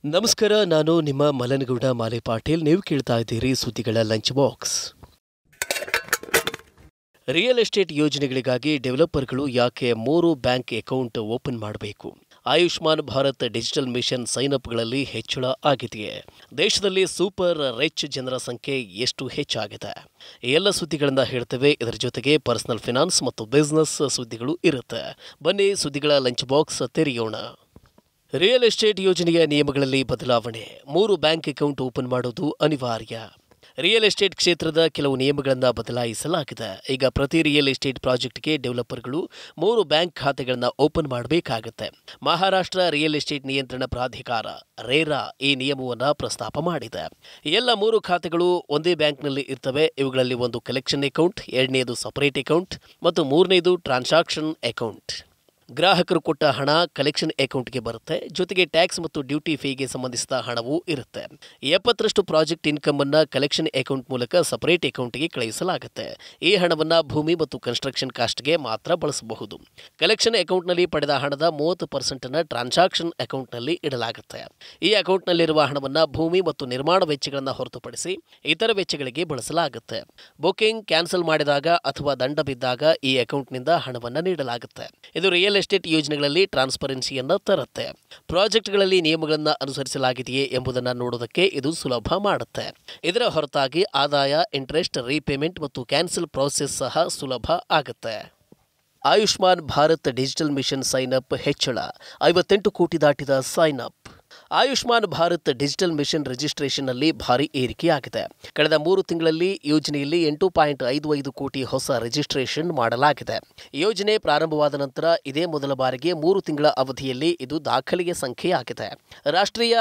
ನಮಸ್ಕಾರ, ನಾನು ನಿಮ್ಮ ಮಲನಗೌಡ ಮಾಲೆ ಪಾಟೀಲ್. ನೀವು ಕೇಳ್ತಾ ಇದ್ದೀರಿ ಸುದ್ದಿಗಳ ಲಂಚ್ ಬಾಕ್ಸ್. ರಿಯಲ್ ಎಸ್ಟೇಟ್ ಯೋಜನೆಗಳಿಗಾಗಿ ಡೆವಲಪರ್ಗಳು ಯಾಕೆ 3 ಬ್ಯಾಂಕ್ ಅಕೌಂಟ್ ಓಪನ್ ಮಾಡಬೇಕು? ಆಯುಷ್ಮಾನ್ ಭಾರತ್ ಡಿಜಿಟಲ್ ಮಿಷನ್ ಸೈನ್ಅಪ್ಗಳಲ್ಲಿ ಹೆಚ್ಚಳ ಆಗಿದೆಯೇ? ದೇಶದಲ್ಲಿ ಸೂಪರ್ ರಿಚ್ ಜನರ ಸಂಖ್ಯೆ ಎಷ್ಟು ಹೆಚ್ಚಾಗಿದೆ? ಎಲ್ಲ ಸುದ್ದಿಗಳನ್ನು ಹೇಳ್ತೇವೆ. ಇದರ ಜೊತೆಗೆ ಪರ್ಸನಲ್ ಫಿನಾನ್ಸ್ ಮತ್ತು ಬಿಸ್ನೆಸ್ ಸುದ್ದಿಗಳು ಇರುತ್ತೆ. ಬನ್ನಿ ಸುದ್ದಿಗಳ ಲಂಚ್ ಬಾಕ್ಸ್ ತೆರೆಯೋಣ. ರಿಯಲ್ ಎಸ್ಟೇಟ್ ಯೋಜನೆಯ ನಿಯಮಗಳಲ್ಲಿ ಬದಲಾವಣೆ. 3 ಬ್ಯಾಂಕ್ ಅಕೌಂಟ್ ಓಪನ್ ಮಾಡುವುದು ಅನಿವಾರ್ಯ. ರಿಯಲ್ ಎಸ್ಟೇಟ್ ಕ್ಷೇತ್ರದ ಕೆಲವು ನಿಯಮಗಳನ್ನು ಬದಲಾಯಿಸಲಾಗಿದೆ. ಈಗ ಪ್ರತಿ ರಿಯಲ್ ಎಸ್ಟೇಟ್ ಪ್ರಾಜೆಕ್ಟ್ಗೆ ಡೆವಲಪರ್ಗಳು 3 ಬ್ಯಾಂಕ್ ಖಾತೆಗಳನ್ನು ಓಪನ್ ಮಾಡಬೇಕಾಗುತ್ತೆ. ಮಹಾರಾಷ್ಟ್ರ ರಿಯಲ್ ಎಸ್ಟೇಟ್ ನಿಯಂತ್ರಣ ಪ್ರಾಧಿಕಾರ ರೇರಾ ಈ ನಿಯಮವನ್ನು ಪ್ರಸ್ತಾಪ ಮಾಡಿದೆ. ಎಲ್ಲ 3 ಖಾತೆಗಳು ಒಂದೇ ಬ್ಯಾಂಕ್ನಲ್ಲಿ ಇರ್ತವೆ. ಇವುಗಳಲ್ಲಿ ಒಂದು ಕಲೆಕ್ಷನ್ ಅಕೌಂಟ್, ಎರಡನೇದು ಸಪರೇಟ್ ಅಕೌಂಟ್ ಮತ್ತು ಮೂರನೇದು ಟ್ರಾನ್ಸಾಕ್ಷನ್ ಅಕೌಂಟ್. ಗ್ರಾಹಕರು ಕೊಟ್ಟ ಹಣ ಕಲೆಕ್ಷನ್ ಅಕೌಂಟ್ಗೆ ಬರುತ್ತೆ. ಜೊತೆಗೆ ಟ್ಯಾಕ್ಸ್ ಮತ್ತು ಡ್ಯೂಟಿ ಫೀಗೆ ಸಂಬಂಧಿಸಿದ ಹಣವೂ ಇರುತ್ತೆ. 70ರಷ್ಟು ಪ್ರಾಜೆಕ್ಟ್ ಇನ್ಕಮ್ ಅನ್ನು ಕಲೆಕ್ಷನ್ ಅಕೌಂಟ್ ಮೂಲಕ ಸಪರೇಟ್ ಅಕೌಂಟ್ಗೆ ಕಳುಹಿಸಲಾಗುತ್ತೆ. ಈ ಹಣವನ್ನು ಭೂಮಿ ಮತ್ತು ಕನ್ಸ್ಟ್ರಕ್ಷನ್ ಕಾಸ್ಟ್ಗೆ ಮಾತ್ರ ಬಳಸಬಹುದು. ಕಲೆಕ್ಷನ್ ಅಕೌಂಟ್ನಲ್ಲಿ ಪಡೆದ ಹಣದ 30% ಅನ್ನು ಟ್ರಾನ್ಸಾಕ್ಷನ್ ಅಕೌಂಟ್ನಲ್ಲಿ ಇಡಲಾಗುತ್ತೆ. ಈ ಅಕೌಂಟ್ನಲ್ಲಿರುವ ಹಣವನ್ನು ಭೂಮಿ ಮತ್ತು ನಿರ್ಮಾಣ ವೆಚ್ಚಗಳನ್ನು ಹೊರತುಪಡಿಸಿ ಇತರ ವೆಚ್ಚಗಳಿಗೆ ಬಳಸಲಾಗುತ್ತೆ. ಬುಕಿಂಗ್ ಕ್ಯಾನ್ಸಲ್ ಮಾಡಿದಾಗ ಅಥವಾ ದಂಡ ಬಿದ್ದಾಗ ಈ ಅಕೌಂಟ್ನಿಂದ ಹಣವನ್ನು ನೀಡಲಾಗುತ್ತೆ. ಇದು ರಿಯಲ್ ಎಸ್ಟೇಟ್ ಯೋಜನೆಗಳಲ್ಲಿ ಟ್ರಾನ್ಸ್ಪರೆನ್ಸಿಯನ್ನು ತರುತ್ತೆ. ಪ್ರಾಜೆಕ್ಟ್ಗಳಲ್ಲಿ ನಿಯಮಗಳನ್ನು ಅನುಸರಿಸಲಾಗಿದೆಯೇ ಎಂಬುದನ್ನು ನೋಡೋದಕ್ಕೆ ಇದು ಸುಲಭ ಮಾಡುತ್ತೆ. ಇದರ ಹೊರತಾಗಿ ಆದಾಯ, ಇಂಟ್ರೆಸ್ಟ್, ರೀಪೇಮೆಂಟ್ ಮತ್ತು ಕ್ಯಾನ್ಸಲ್ ಪ್ರೋಸೆಸ್ ಸಹ ಸುಲಭ ಆಗುತ್ತೆ. Ayushman Bharat digital mission sign up ಹೆಚ್ಚಳ. 58 ಕೋಟಿ ದಾಟಿದ sign up. Ayushman Bharat digital mission ರಿಜಿಸ್ಟ್ರೇಷನ್ನಲ್ಲಿ ಭಾರಿ ಏರಿಕೆಯಾಗಿದೆ. ಕಳೆದ 3 ತಿಂಗಳಲ್ಲಿ ಯೋಜನೆಯಲ್ಲಿ 8.55 ಕೋಟಿ ಹೊಸ ರಿಜಿಸ್ಟ್ರೇಷನ್ ಮಾಡಲಾಗಿದೆ. ಯೋಜನೆ ಪ್ರಾರಂಭವಾದ ನಂತರ ಇದೇ ಮೊದಲ ಬಾರಿಗೆ 3 ತಿಂಗಳ ಅವಧಿಯಲ್ಲಿ ಇದು ದಾಖಲೆಯ ಸಂಖ್ಯೆಯಾಗಿದೆ. ರಾಷ್ಟ್ರೀಯ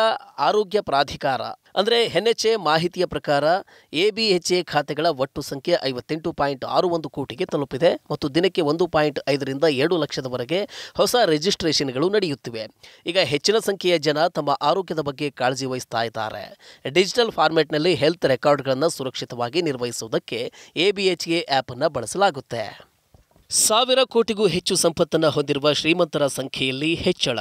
ಆರೋಗ್ಯ ಪ್ರಾಧಿಕಾರ ಅಂದರೆ ಎನ್ಎಚ್ಎ ಮಾಹಿತಿಯ ಪ್ರಕಾರ ಎಬಿಎಚ್ಎ ಖಾತೆಗಳ ಒಟ್ಟು ಸಂಖ್ಯೆ 58.61 ಕೋಟಿಗೆ ತಲುಪಿದೆ ಮತ್ತು ದಿನಕ್ಕೆ 1.5 ರಿಂದ 2 ಲಕ್ಷದವರೆಗೆ ಹೊಸ ರಿಜಿಸ್ಟ್ರೇಷನ್ಗಳು ನಡೆಯುತ್ತಿವೆ. ಈಗ ಹೆಚ್ಚಿನ ಸಂಖ್ಯೆಯ ಜನ ತಮ್ಮ ಆರೋಗ್ಯದ ಬಗ್ಗೆ ಕಾಳಜಿ ವಹಿಸ್ತಾ ಇದ್ದಾರೆ. ಡಿಜಿಟಲ್ ಫಾರ್ಮ್ಯಾಟ್ನಲ್ಲಿ ಹೆಲ್ತ್ ರೆಕಾರ್ಡ್ಗಳನ್ನು ಸುರಕ್ಷಿತವಾಗಿ ನಿರ್ವಹಿಸುವುದಕ್ಕೆ ಎಬಿಎಚ್ಎ ಆ್ಯಪ್ ಅನ್ನು ಬಳಸಲಾಗುತ್ತೆ. 1000 ಕೋಟಿಗೂ ಹೆಚ್ಚು ಸಂಪತ್ತನ್ನು ಹೊಂದಿರುವ ಶ್ರೀಮಂತರ ಸಂಖ್ಯೆಯಲ್ಲಿ ಹೆಚ್ಚಳ.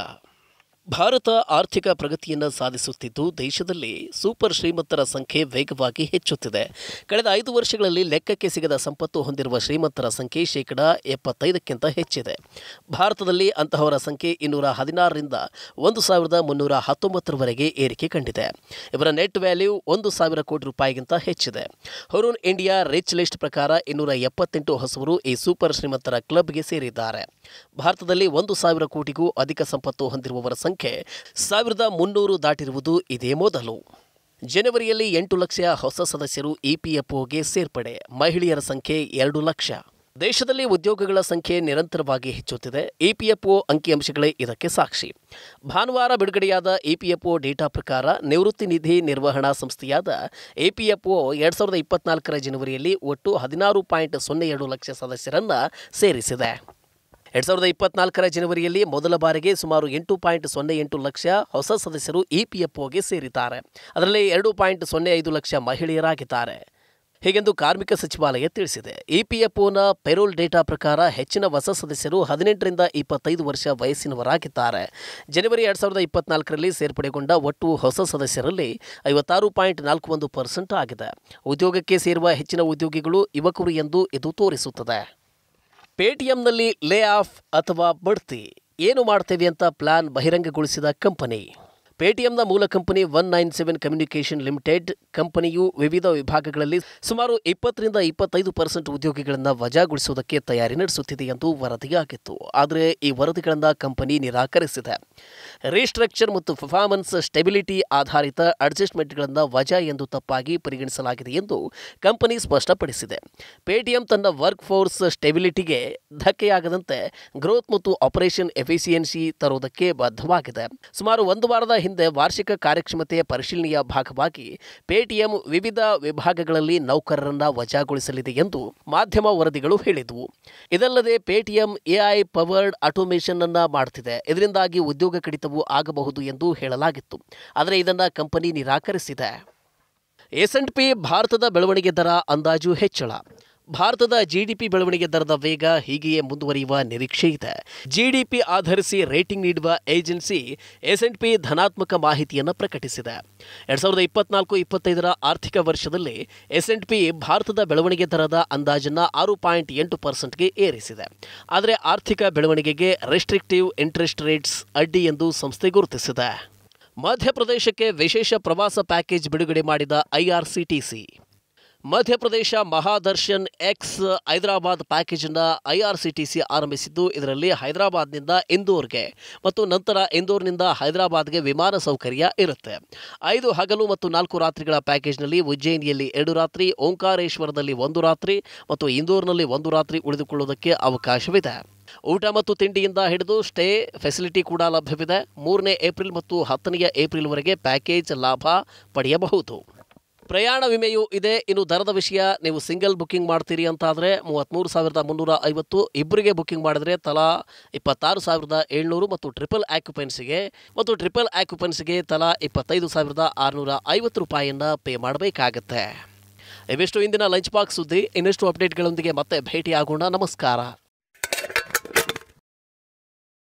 ಭಾರತ ಆರ್ಥಿಕ ಪ್ರಗತಿಯನ್ನು ಸಾಧಿಸುತ್ತಿದ್ದು ದೇಶದಲ್ಲಿ ಸೂಪರ್ ಶ್ರೀಮಂತರ ಸಂಖ್ಯೆ ವೇಗವಾಗಿ ಹೆಚ್ಚುತ್ತಿದೆ. ಕಳೆದ 5 ವರ್ಷಗಳಲ್ಲಿ ಲೆಕ್ಕಕ್ಕೆ ಸಿಗದ ಸಂಪತ್ತು ಹೊಂದಿರುವ ಶ್ರೀಮಂತರ ಸಂಖ್ಯೆ 75%ಕ್ಕಿಂತ ಹೆಚ್ಚಿದೆ. ಭಾರತದಲ್ಲಿ ಅಂತಹವರ ಸಂಖ್ಯೆ 216 ರಿಂದ 1319ರವರೆಗೆ ಏರಿಕೆ ಕಂಡಿದೆ. ಇವರ ನೆಟ್ ವ್ಯಾಲ್ಯೂ 1,000 ಕೋಟಿ ರೂಪಾಯಿಗಿಂತ ಹೆಚ್ಚಿದೆ. ಹುರುನ್ ಇಂಡಿಯಾ ರಿಚ್ ಲಿಸ್ಟ್ ಪ್ರಕಾರ 278 ಹೊಸಬರು ಈ ಸೂಪರ್ ಶ್ರೀಮಂತರ ಕ್ಲಬ್ಗೆ ಸೇರಿದ್ದಾರೆ. ಭಾರತದಲ್ಲಿ 1,000 ಕೋಟಿಗೂ ಅಧಿಕ ಸಂಪತ್ತು ಹೊಂದಿರುವವರ ಸಂಖ್ಯೆ 1,300 ದಾಟಿರುವುದು ಇದೇ ಮೊದಲು. ಜನವರಿಯಲ್ಲಿ 8 ಲಕ್ಷ ಹೊಸ ಸದಸ್ಯರು ಇಪಿಎಫ್ಒಗೆ ಸೇರ್ಪಡೆ. ಮಹಿಳೆಯರ ಸಂಖ್ಯೆ 2 ಲಕ್ಷ. ದೇಶದಲ್ಲಿ ಉದ್ಯೋಗಗಳ ಸಂಖ್ಯೆ ನಿರಂತರವಾಗಿ ಹೆಚ್ಚುತ್ತಿದೆ. ಇಪಿಎಫ್ಒ ಅಂಕಿಅಂಶಗಳೇ ಇದಕ್ಕೆ ಸಾಕ್ಷಿ. ಭಾನುವಾರ ಬಿಡುಗಡೆಯಾದ ಇಪಿಎಫ್ಒ ಡೇಟಾ ಪ್ರಕಾರ ನಿವೃತ್ತಿ ನಿಧಿ ನಿರ್ವಹಣಾ ಸಂಸ್ಥೆಯಾದ ಇಪಿಎಫ್ಒ 2024ರ ಜನವರಿಯಲ್ಲಿ ಒಟ್ಟು 16.02 ಲಕ್ಷ ಸದಸ್ಯರನ್ನು ಸೇರಿಸಿದೆ. 2024ರ ಜನವರಿಯಲ್ಲಿ ಮೊದಲ ಬಾರಿಗೆ ಸುಮಾರು 8.08 ಲಕ್ಷ ಹೊಸ ಸದಸ್ಯರು ಇಪಿಎಫ್ಒಗೆ ಸೇರಿದ್ದಾರೆ. ಅದರಲ್ಲಿ 2.05 ಲಕ್ಷ ಮಹಿಳೆಯರಾಗಿದ್ದಾರೆ. ಹೀಗೆಂದು ಕಾರ್ಮಿಕ ಸಚಿವಾಲಯ ತಿಳಿಸಿದೆ. ಇಪಿಎಫ್ಒನ ಪೆರೋಲ್ ಡೇಟಾ ಪ್ರಕಾರ ಹೆಚ್ಚಿನ ಹೊಸ ಸದಸ್ಯರು 18 ರಿಂದ 25 ವರ್ಷ ವಯಸ್ಸಿನವರಾಗಿದ್ದಾರೆ. ಜನವರಿ 2024ರಲ್ಲಿ ಸೇರ್ಪಡೆಗೊಂಡ ಒಟ್ಟು ಹೊಸ ಸದಸ್ಯರಲ್ಲಿ 56.41% ಆಗಿದೆ. ಉದ್ಯೋಗಕ್ಕೆ ಸೇರುವ ಹೆಚ್ಚಿನ ಉದ್ಯೋಗಿಗಳು ಯುವಕರು ಎಂದು ಇದು ತೋರಿಸುತ್ತದೆ. ಪೇಟಿಎಂನಲ್ಲಿ ಲೇ ಆಫ್ ಅಥವಾ ಬಡ್ತಿ ಏನು ಮಾಡ್ತೇವೆ ಅಂತ ಪ್ಲಾನ್ ಬಹಿರಂಗಗೊಳಿಸಿದ ಕಂಪನಿ. ಪೇಟಿಎಂನ ಮೂಲ ಕಂಪನಿ 197 ಕಮ್ಯುನಿಕೇಷನ್ ಲಿಮಿಟೆಡ್ ಕಂಪನಿಯು ವಿವಿಧ ವಿಭಾಗಗಳಲ್ಲಿ ಸುಮಾರು 20 ರಿಂದ 25% ಉದ್ಯೋಗಿಗಳನ್ನು ವಜಾಗೊಳಿಸುವುದಕ್ಕೆ ತಯಾರಿ ನಡೆಸುತ್ತಿದೆ ಎಂದು ವರದಿಯಾಗಿತ್ತು. ಆದರೆ ಈ ವರದಿಗಳನ್ನು ಕಂಪನಿ ನಿರಾಕರಿಸಿದೆ. ರೀಸ್ಟ್ರಕ್ಚರ್ ಮತ್ತು ಪರ್ಫಾರ್ಮೆನ್ಸ್ ಸ್ಟೆಬಿಲಿಟಿ ಆಧಾರಿತ ಅಡ್ಜಸ್ಟ್ಮೆಂಟ್ಗಳನ್ನು ವಜಾ ಎಂದು ತಪ್ಪಾಗಿ ಪರಿಗಣಿಸಲಾಗಿದೆ ಎಂದು ಕಂಪನಿ ಸ್ಪಷ್ಟಪಡಿಸಿದೆ. ಪೇಟಿಎಂ ತನ್ನ ವರ್ಕ್ ಫೋರ್ಸ್ ಸ್ಟೆಬಿಲಿಟಿಗೆ ಧಕ್ಕೆಯಾಗದಂತೆ ಗ್ರೋತ್ ಮತ್ತು ಆಪರೇಷನ್ ಎಫಿಷಿಯನ್ಸಿ ತರುವುದಕ್ಕೆ ಬದ್ಧವಾಗಿದೆ. ಸುಮಾರು 1 ವಾರದ ಹಿಂದೆ ವಾರ್ಷಿಕ ಕಾರ್ಯಕ್ಷಮತೆಯ ಪರಿಶೀಲನೆಯ ಭಾಗವಾಗಿ ಪೇಟಿಎಂ ವಿವಿಧ ವಿಭಾಗಗಳಲ್ಲಿ ನೌಕರರನ್ನು ವಜಾಗೊಳಿಸಲಿದೆ ಎಂದು ಮಾಧ್ಯಮ ವರದಿಗಳು ಹೇಳಿದವು. ಇದಲ್ಲದೆ ಪೇಟಿಎಂ ಎಐ ಪವರ್ಡ್ ಆಟೋಮೇಷನ್ ಅನ್ನು ಮಾಡುತ್ತಿದೆ. ಇದರಿಂದಾಗಿ ಉದ್ಯೋಗ ಕಡಿತವೂ ಆಗಬಹುದು ಎಂದು ಹೇಳಲಾಗಿತ್ತು. ಆದರೆ ಇದನ್ನು ಕಂಪನಿ ನಿರಾಕರಿಸಿದೆ. S&P ಭಾರತದ ಬೆಳವಣಿಗೆ ದರ ಅಂದಾಜು ಹೆಚ್ಚಳ. ಭಾರತದ ಜಿಡಿಪಿ ಬೆಳವಣಿಗೆ ದರದ ವೇಗ ಹೀಗೆಯೇ ಮುಂದುವರಿಯುವ ನಿರೀಕ್ಷೆ ಇದೆ. ಜಿಡಿಪಿ ಆಧರಿಸಿ ರೇಟಿಂಗ್ ನೀಡುವ ಏಜೆನ್ಸಿ S&P ಧನಾತ್ಮಕ ಮಾಹಿತಿಯನ್ನು ಪ್ರಕಟಿಸಿದೆ. 2024-25ರ ಆರ್ಥಿಕ ವರ್ಷದಲ್ಲಿ S&P ಭಾರತದ ಬೆಳವಣಿಗೆ ದರದ ಅಂದಾಜನ್ನು 6.8%ಗೆ ಏರಿಸಿದೆ. ಆದರೆ ಆರ್ಥಿಕ ಬೆಳವಣಿಗೆಗೆ ರೆಸ್ಟ್ರಿಕ್ಟಿವ್ ಇಂಟ್ರೆಸ್ಟ್ ರೇಟ್ಸ್ ಅಡ್ಡಿ ಎಂದು ಸಂಸ್ಥೆ ಗುರುತಿಸಿದೆ. ಮಧ್ಯಪ್ರದೇಶಕ್ಕೆ ವಿಶೇಷ ಪ್ರವಾಸ ಪ್ಯಾಕೇಜ್ ಬಿಡುಗಡೆ ಮಾಡಿದ IRCTC. Madhya Pradesh Mahadarshan ex Hyderabad package ಅನ್ನು IRCTC ಆರಂಭಿಸಿದ್ದು, ಇದರಲ್ಲಿ ಹೈದರಾಬಾದ್ನಿಂದ ಇಂದೋರ್ಗೆ ಮತ್ತು ನಂತರ ಇಂದೋರ್ನಿಂದ ಹೈದರಾಬಾದ್ಗೆ ವಿಮಾನ ಸೌಕರ್ಯ ಇರುತ್ತೆ. 5 ಹಗಲು ಮತ್ತು 4 ರಾತ್ರಿಗಳ ಪ್ಯಾಕೇಜ್ನಲ್ಲಿ ಉಜ್ಜಯಿನಿಯಲ್ಲಿ 2 ರಾತ್ರಿ, ಓಂಕಾರೇಶ್ವರದಲ್ಲಿ 1 ರಾತ್ರಿ ಮತ್ತು ಇಂದೋರ್ನಲ್ಲಿ 1 ರಾತ್ರಿ ಉಳಿದುಕೊಳ್ಳುವುದಕ್ಕೆ ಅವಕಾಶವಿದೆ. ಊಟ ಮತ್ತು ತಿಂಡಿಯಿಂದ ಹಿಡಿದು ಸ್ಟೇ ಫೆಸಿಲಿಟಿ ಕೂಡ ಲಭ್ಯವಿದೆ. 3ನೇ ಏಪ್ರಿಲ್ ಮತ್ತು 10ನೇ ಏಪ್ರಿಲ್ವರೆಗೆ ಪ್ಯಾಕೇಜ್ ಲಾಭ ಪಡೆಯಬಹುದು. ಪ್ರಯಾಣ ವಿಮೆಯೂ ಇದೆ. ಇನ್ನು ದರದ ವಿಷಯ, ನೀವು ಸಿಂಗಲ್ ಬುಕ್ಕಿಂಗ್ ಮಾಡ್ತೀರಿ ಅಂತಾದರೆ 33,350, ಇಬ್ಬರಿಗೆ ಬುಕ್ಕಿಂಗ್ ಮಾಡಿದ್ರೆ ತಲಾ 26,700 ಮತ್ತು ಟ್ರಿಪಲ್ ಆಕ್ಯುಪೆನ್ಸಿಗೆ ತಲಾ 25,650 ರೂಪಾಯಿಯನ್ನು ಪೇ ಮಾಡಬೇಕಾಗತ್ತೆ. ಇವಿಷ್ಟು ಇಂದಿನ ಲಂಚ್ ಬಾಕ್ಸ್ ಸುದ್ದಿ. ಇನ್ನಷ್ಟು ಅಪ್ಡೇಟ್ಗಳೊಂದಿಗೆ ಮತ್ತೆ ಭೇಟಿಯಾಗೋಣ. ನಮಸ್ಕಾರ.